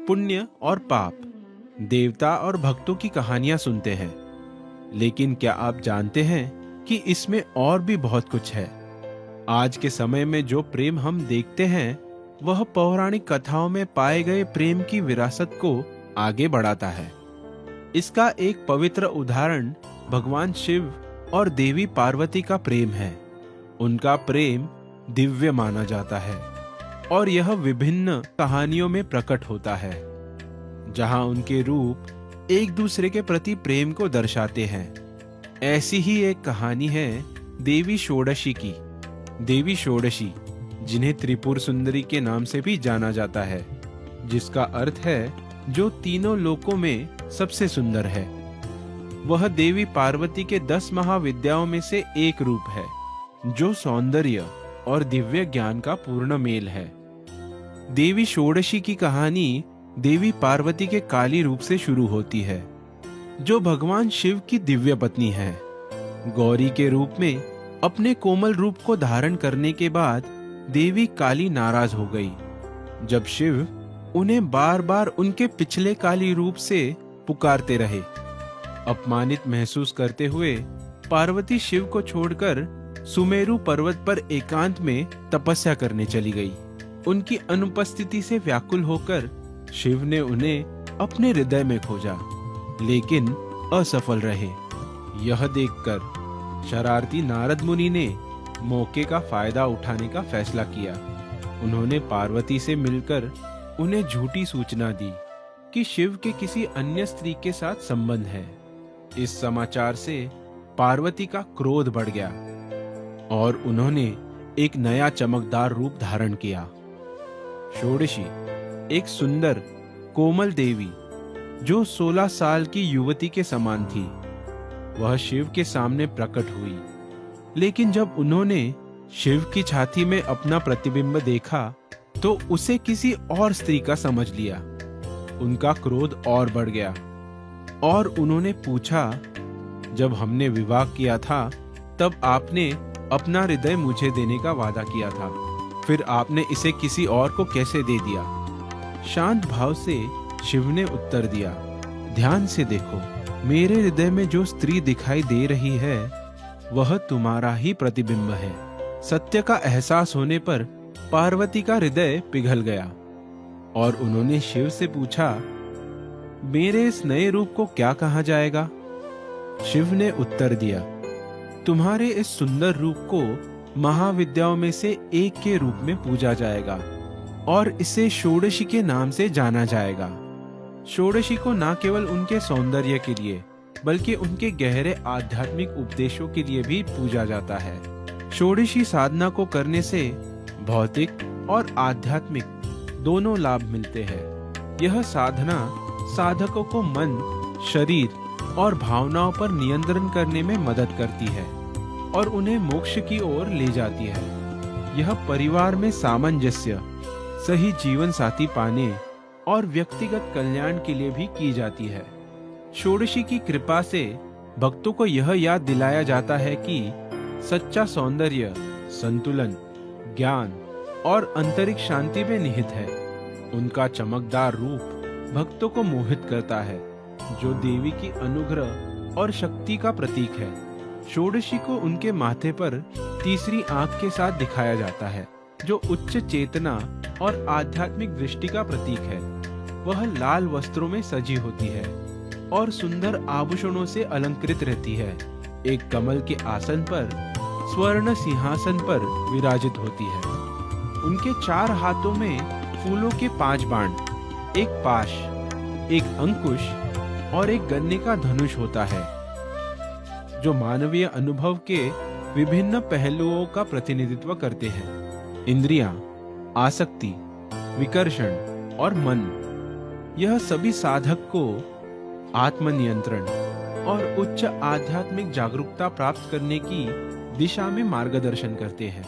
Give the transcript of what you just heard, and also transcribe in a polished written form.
पुण्य और पाप, देवता और भक्तों की कहानियां सुनते हैं, लेकिन क्या आप जानते हैं कि इसमें और भी बहुत कुछ है। आज के समय में जो प्रेम हम देखते हैं वह पौराणिक कथाओं में पाए गए प्रेम की विरासत को आगे बढ़ाता है। इसका एक पवित्र उदाहरण भगवान शिव और देवी पार्वती का प्रेम है। उनका प्रेम दिव्य माना जाता है और यह विभिन्न कहानियों में प्रकट होता है, जहां उनके रूप एक दूसरे के प्रति प्रेम को दर्शाते हैं। ऐसी ही एक कहानी है देवी षोडशी की। देवी षोडशी, जिन्हें त्रिपुर सुंदरी के नाम से भी जाना जाता है, जिसका अर्थ है जो तीनों लोकों में सबसे सुंदर है। वह देवी पार्वती के 10 महाविद्याओं में से एक रूप है, जो सौंदर्य और दिव्य ज्ञान का पूर्ण मेल है। देवी षोडशी की कहानी देवी पार्वती के काली रूप से शुरू होती है, जो भगवान शिव की दिव्य पत्नी है। गौरी के रूप में अपने कोमल रूप को धारण करने के बाद देवी काली नाराज हो गई, जब शिव उन्हें बार बार उनके पिछले काली रूप से पुकारते रहे। अपमानित महसूस करते हुए पार्वती शिव को छोड़कर सुमेरु पर्वत पर एकांत में तपस्या करने चली गई। उनकी अनुपस्थिति से व्याकुल होकर शिव ने उन्हें अपने हृदय में खोजा, लेकिन असफल रहे। यह देखकर शरारती नारद मुनि ने मौके का फायदा उठाने का फैसला किया। उन्होंने पार्वती से मिलकर उन्हें झूठी सूचना दी कि शिव के किसी अन्य स्त्री के साथ संबंध है। इस समाचार से पार्वती का क्रोध बढ़ गया और उन्होंने एक नया चमकदार रूप धारण किया। षोडशी, एक सुंदर कोमल देवी जो 16 साल की युवती के समान थी, वह शिव के सामने प्रकट हुई। लेकिन जब उन्होंने शिव की छाती में अपना प्रतिबिंब देखा तो उसे किसी और स्त्री का समझ लिया। उनका क्रोध और बढ़ गया और उन्होंने पूछा, जब हमने विवाह किया था तब आपने अपना हृदय मुझे देने का वादा किया था, फिर आपने इसे किसी और को कैसे दे दिया? शांत भाव से शिव ने उत्तर दिया, ध्यान से देखो, मेरे हृदय में जो स्त्री दिखाई दे रही है वह तुम्हारा ही प्रतिबिंब है। सत्य का एहसास होने पर पार्वती का हृदय पिघल गया और उन्होंने शिव से पूछा, मेरे इस नए रूप को क्या कहा जाएगा? शिव ने उत्तर दिया, तुम्हारे इस सुंदर रूप को महाविद्याओं में से एक के रूप में पूजा जाएगा और इसे षोडशी के नाम से जाना जाएगा। षोडशी को न केवल उनके सौंदर्य के लिए बल्कि उनके गहरे आध्यात्मिक उपदेशों के लिए भी पूजा जाता है। षोडशी साधना को करने से भौतिक और आध्यात्मिक दोनों लाभ मिलते हैं। यह साधना साधकों को मन, शरीर और भावनाओं पर नियंत्रण करने में मदद करती है और उन्हें मोक्ष की ओर ले जाती है। यह परिवार में सामंजस्य, सही जीवन साथी पाने और व्यक्तिगत कल्याण के लिए भी की जाती है। षोडशी की कृपा से भक्तों को यह याद दिलाया जाता है कि सच्चा सौंदर्य, संतुलन, ज्ञान और आंतरिक शांति में निहित है। उनका चमकदार रूप भक्तों को मोहित करता है, जो देवी की अनुग्रह और शक्ति का प्रतीक है। षोडशी को उनके माथे पर तीसरी आंख के साथ दिखाया जाता है, जो उच्च चेतना और आध्यात्मिक दृष्टि का प्रतीक है। वह लाल वस्त्रों में सजी होती है और सुंदर आभूषणों से अलंकृत रहती है। एक कमल के आसन पर स्वर्ण सिंहासन पर विराजित होती है। उनके 4 हाथों में फूलों के 5 बाण, एक पाश, एक अंकुश और एक गन्ने का धनुष होता है, जो मानवीय अनुभव के विभिन्न पहलुओं का प्रतिनिधित्व करते हैं। इंद्रियां, आसक्ति, विकर्षण और मन, यह सभी साधक को आत्मनियंत्रण और उच्च आध्यात्मिक जागरूकता प्राप्त करने की दिशा में मार्गदर्शन करते हैं।